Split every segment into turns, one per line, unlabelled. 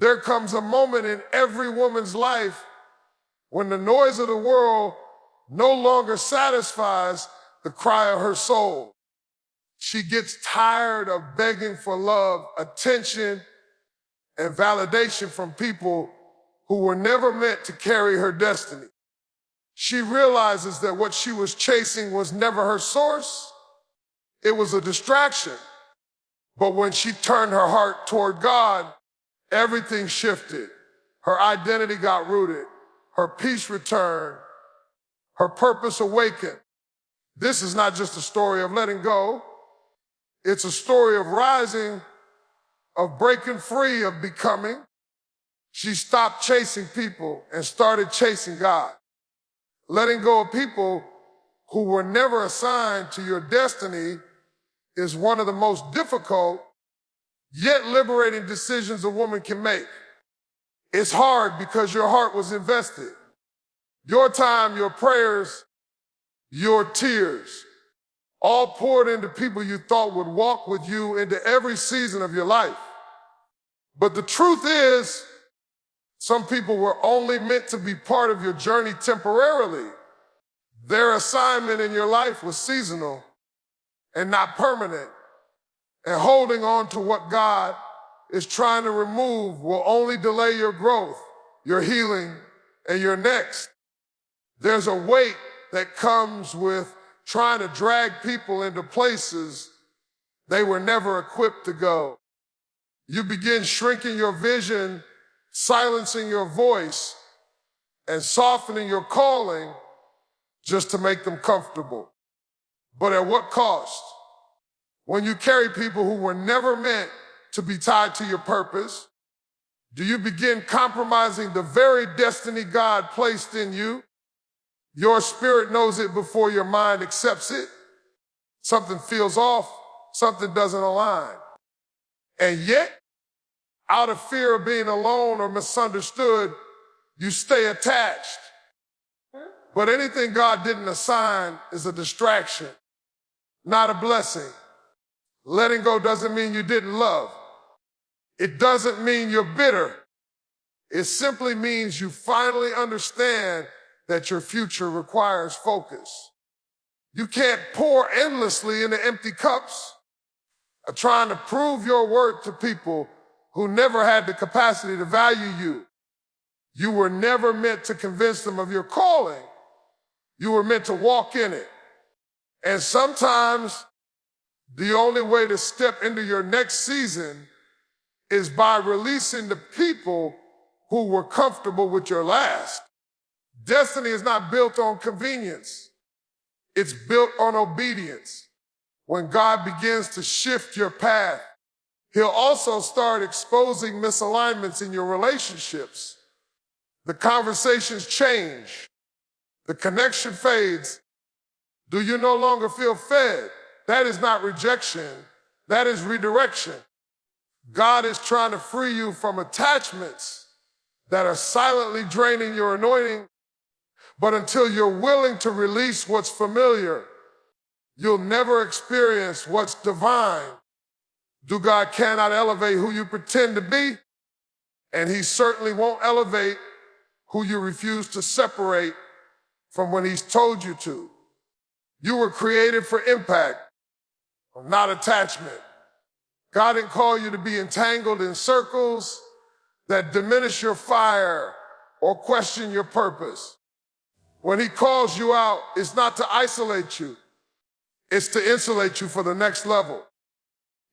There comes a moment in every woman's life when the noise of the world no longer satisfies the cry of her soul. She gets tired of begging for love, attention, and validation from people who were never meant to carry her destiny. She realizes that what she was chasing was never her source. It was a distraction. But when she turned her heart toward God, everything shifted. Her identity got rooted. Her peace returned. Her purpose awakened. This is not just a story of letting go. It's a story of rising, of breaking free, of becoming. She stopped chasing people and started chasing God. Letting go of people who were never assigned to your destiny is one of the most difficult, yet liberating decisions a woman can make. It's hard because your heart was invested. Your time, your prayers, your tears, all poured into people you thought would walk with you into every season of your life. But the truth is, some people were only meant to be part of your journey temporarily. Their assignment in your life was seasonal and not permanent. And holding on to what God is trying to remove will only delay your growth, your healing, and your next. There's a weight that comes with trying to drag people into places they were never equipped to go. You begin shrinking your vision, silencing your voice, and softening your calling just to make them comfortable. But at what cost? When you carry people who were never meant to be tied to your purpose, do you begin compromising the very destiny God placed in you? Your spirit knows it before your mind accepts it. Something feels off, something doesn't align. And yet, out of fear of being alone or misunderstood, you stay attached. But anything God didn't assign is a distraction, not a blessing. Letting go doesn't mean you didn't love. It doesn't mean you're bitter. It simply means you finally understand that your future requires focus. You can't pour endlessly into empty cups, trying to prove your worth to people who never had the capacity to value you. You were never meant to convince them of your calling. You were meant to walk in it. And sometimes the only way to step into your next season is by releasing the people who were comfortable with your last. Destiny is not built on convenience. It's built on obedience. When God begins to shift your path, He'll also start exposing misalignments in your relationships. The conversations change. The connection fades. Do you no longer feel fed? That is not rejection. That is redirection. God is trying to free you from attachments that are silently draining your anointing. But until you're willing to release what's familiar, you'll never experience what's divine. God cannot elevate who you pretend to be, and He certainly won't elevate who you refuse to separate from when He's told you to. You were created for impact, not attachment. God didn't call you to be entangled in circles that diminish your fire or question your purpose. When He calls you out, it's not to isolate you. It's to insulate you for the next level.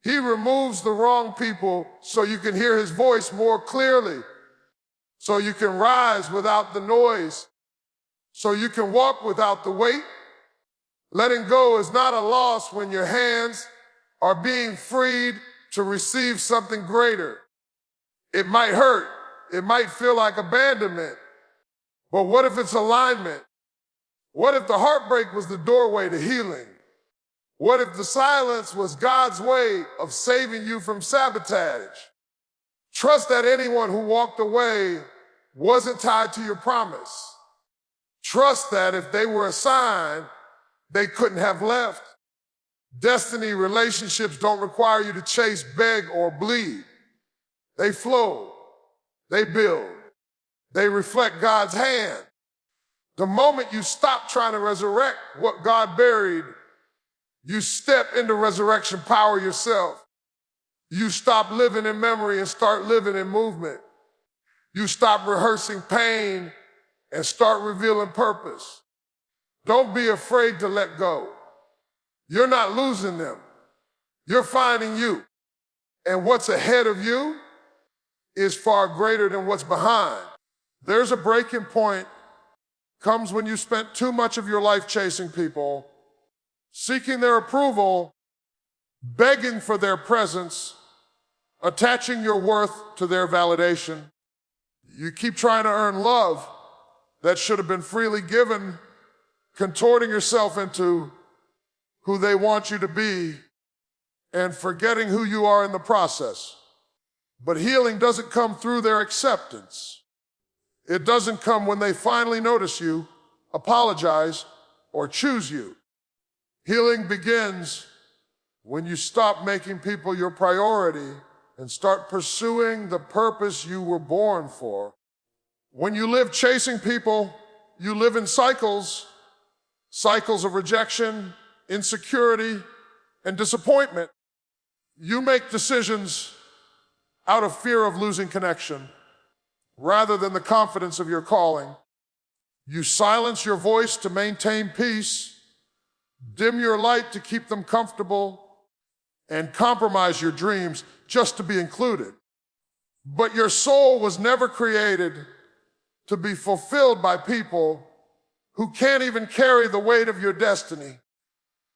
He removes the wrong people so you can hear His voice more clearly, so you can rise without the noise, so you can walk without the weight. Letting go is not a loss when your hands are being freed to receive something greater. It might hurt. It might feel like abandonment. But what if it's alignment? What if the heartbreak was the doorway to healing? What if the silence was God's way of saving you from sabotage? Trust that anyone who walked away wasn't tied to your promise. Trust that if they were assigned, they couldn't have left. Destiny relationships don't require you to chase, beg, or bleed. They flow. They build. They reflect God's hand. The moment you stop trying to resurrect what God buried, you step into resurrection power yourself. You stop living in memory and start living in movement. You stop rehearsing pain and start revealing purpose. Don't be afraid to let go. You're not losing them. You're finding you. And what's ahead of you is far greater than what's behind. There's a breaking point, comes when you spent too much of your life chasing people, seeking their approval, begging for their presence, attaching your worth to their validation. You keep trying to earn love that should have been freely given, contorting yourself into who they want you to be and forgetting who you are in the process. But healing doesn't come through their acceptance. It doesn't come when they finally notice you, apologize, or choose you. Healing begins when you stop making people your priority and start pursuing the purpose you were born for. When you live chasing people, you live in cycles of rejection, insecurity, and disappointment. You make decisions out of fear of losing connection rather than the confidence of your calling. You silence your voice to maintain peace, dim your light to keep them comfortable, and compromise your dreams just to be included. But your soul was never created to be fulfilled by people who can't even carry the weight of your destiny.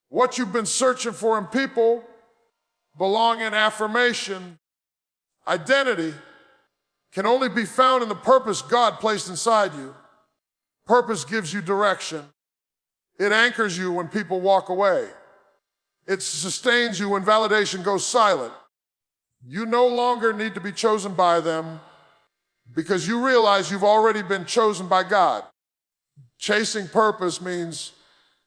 What you've been searching for in people, belonging, affirmation, identity, can only be found in the purpose God placed inside you. Purpose gives you direction. It anchors you when people walk away. It sustains you when validation goes silent. You no longer need to be chosen by them because you realize you've already been chosen by God. Chasing purpose means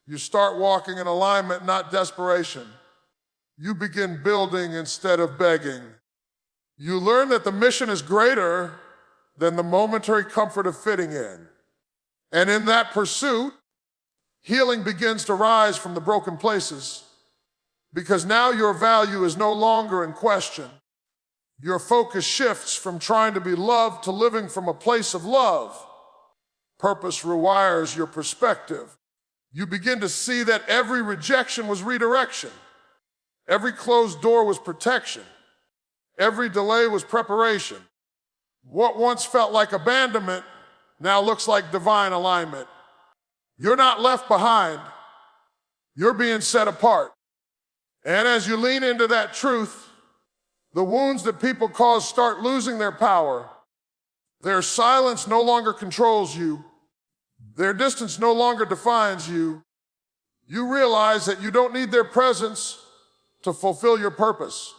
you start walking in alignment, not desperation. You begin building instead of begging. You learn that the mission is greater than the momentary comfort of fitting in. And in that pursuit, healing begins to rise from the broken places because now your value is no longer in question. Your focus shifts from trying to be loved to living from a place of love. Purpose rewires your perspective. You begin to see that every rejection was redirection. Every closed door was protection. Every delay was preparation. What once felt like abandonment now looks like divine alignment. You're not left behind. You're being set apart. And as you lean into that truth, the wounds that people cause start losing their power. Their silence no longer controls you. Their distance no longer defines you. You realize that you don't need their presence to fulfill your purpose.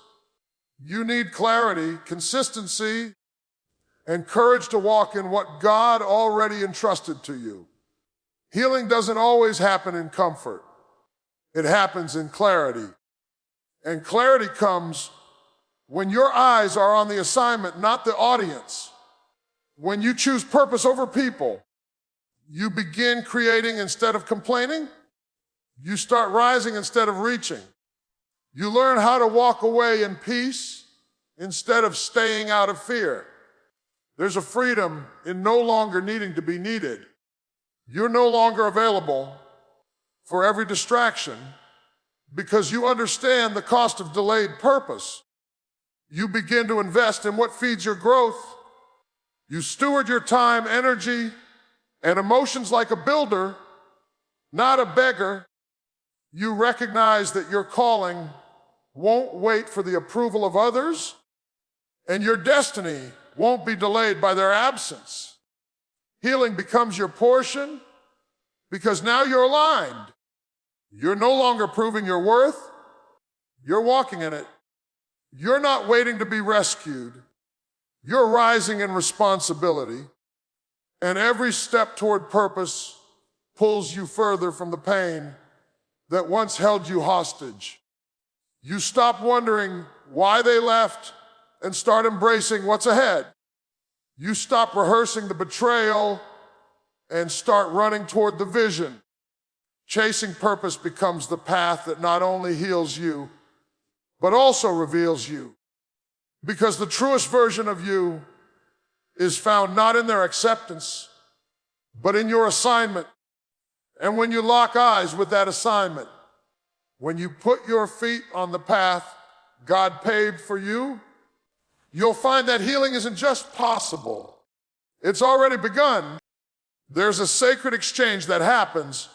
You need clarity, consistency, and courage to walk in what God already entrusted to you. Healing doesn't always happen in comfort. It happens in clarity. And clarity comes when your eyes are on the assignment, not the audience. When you choose purpose over people, you begin creating instead of complaining. You start rising instead of reaching. You learn how to walk away in peace instead of staying out of fear. There's a freedom in no longer needing to be needed. You're no longer available for every distraction because you understand the cost of delayed purpose. You begin to invest in what feeds your growth. You steward your time, energy, and emotions like a builder, not a beggar. You recognize that your calling won't wait for the approval of others, and your destiny won't be delayed by their absence. Healing becomes your portion because now you're aligned. You're no longer proving your worth. You're walking in it. You're not waiting to be rescued. You're rising in responsibility. And every step toward purpose pulls you further from the pain that once held you hostage. You stop wondering why they left and start embracing what's ahead. You stop rehearsing the betrayal and start running toward the vision. Chasing purpose becomes the path that not only heals you, but also reveals you. Because the truest version of you is found not in their acceptance, but in your assignment. And when you lock eyes with that assignment, when you put your feet on the path God paved for you, you'll find that healing isn't just possible. It's already begun. There's a sacred exchange that happens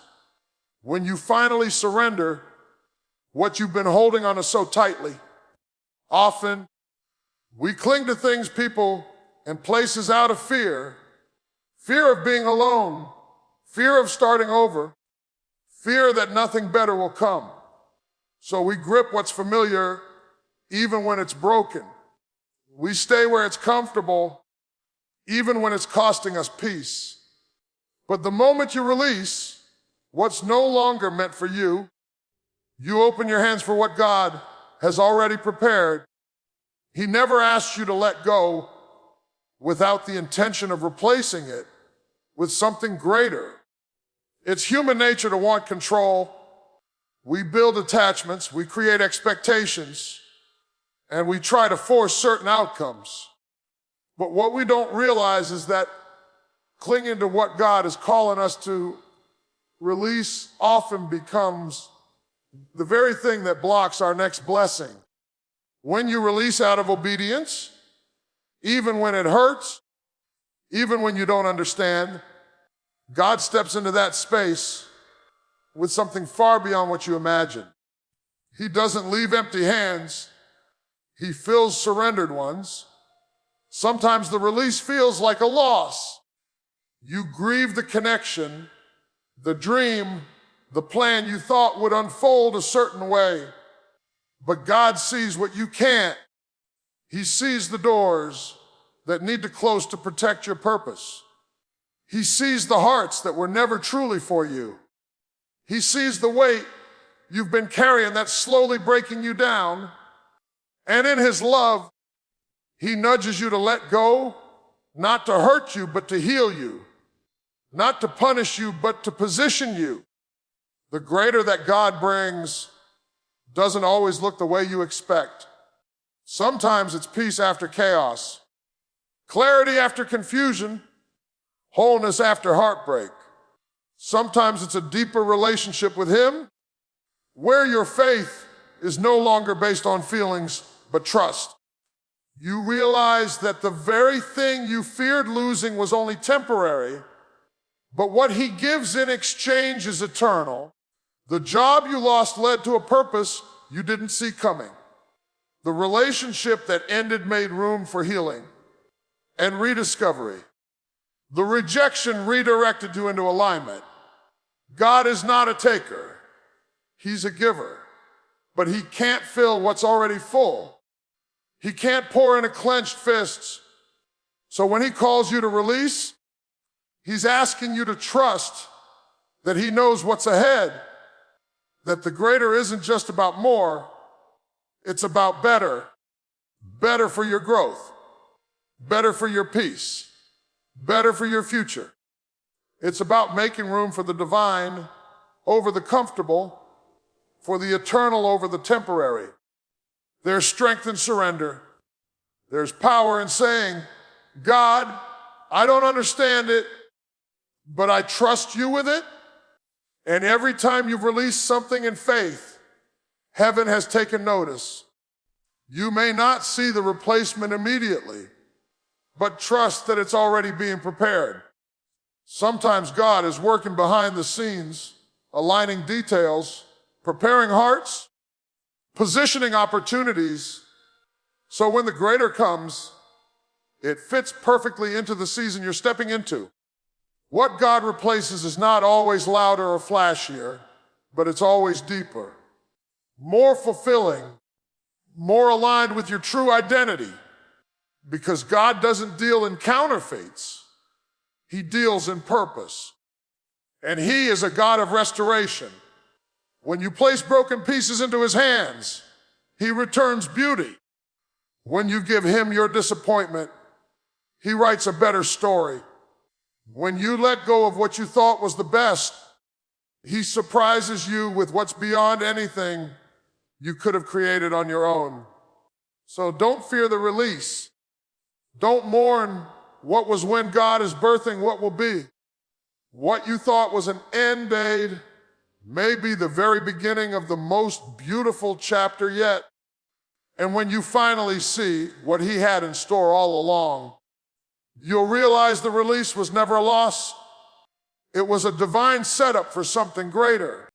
when you finally surrender what you've been holding on to so tightly. Often, we cling to things, people, and places out of fear. Fear of being alone, fear of starting over, fear that nothing better will come. So we grip what's familiar even when it's broken. We stay where it's comfortable even when it's costing us peace. But the moment you release what's no longer meant for you, you open your hands for what God has already prepared. He never asked you to let go without the intention of replacing it with something greater. It's human nature to want control. We build attachments, we create expectations, and we try to force certain outcomes. But what we don't realize is that clinging to what God is calling us to release often becomes the very thing that blocks our next blessing. When you release out of obedience, even when it hurts, even when you don't understand, God steps into that space with something far beyond what you imagine. He doesn't leave empty hands. He fills surrendered ones. Sometimes the release feels like a loss. You grieve the connection, the dream, the plan you thought would unfold a certain way. But God sees what you can't. He sees the doors that need to close to protect your purpose. He sees the hearts that were never truly for you. He sees the weight you've been carrying that's slowly breaking you down. And in His love, He nudges you to let go, not to hurt you, but to heal you. Not to punish you, but to position you. The greater that God brings doesn't always look the way you expect. Sometimes it's peace after chaos, clarity after confusion, wholeness after heartbreak. Sometimes it's a deeper relationship with Him, where your faith is no longer based on feelings, but trust. You realize that the very thing you feared losing was only temporary, but what He gives in exchange is eternal. The job you lost led to a purpose you didn't see coming. The relationship that ended made room for healing and rediscovery. The rejection redirected you into alignment. God is not a taker. He's a giver. But He can't fill what's already full. He can't pour into clenched fists. So when He calls you to release, He's asking you to trust that He knows what's ahead, that the greater isn't just about more, it's about better. Better for your growth, better for your peace, better for your future. It's about making room for the divine over the comfortable, for the eternal over the temporary. There's strength in surrender. There's power in saying, God, I don't understand it, but I trust you with it. And every time you've released something in faith, heaven has taken notice. You may not see the replacement immediately, but trust that it's already being prepared. Sometimes God is working behind the scenes, aligning details, preparing hearts, positioning opportunities, so when the greater comes, it fits perfectly into the season you're stepping into. What God replaces is not always louder or flashier, but it's always deeper, more fulfilling, more aligned with your true identity. Because God doesn't deal in counterfeits. He deals in purpose. And He is a God of restoration. When you place broken pieces into His hands, He returns beauty. When you give Him your disappointment, he writes a better story. When you let go of what you thought was the best, he surprises you with what's beyond anything you could have created on your own. So don't fear the release. Don't mourn what was when God is birthing what will be. What you thought was an end date may be the very beginning of the most beautiful chapter yet. And when you finally see what he had in store all along, you'll realize the release was never a loss. It was a divine setup for something greater.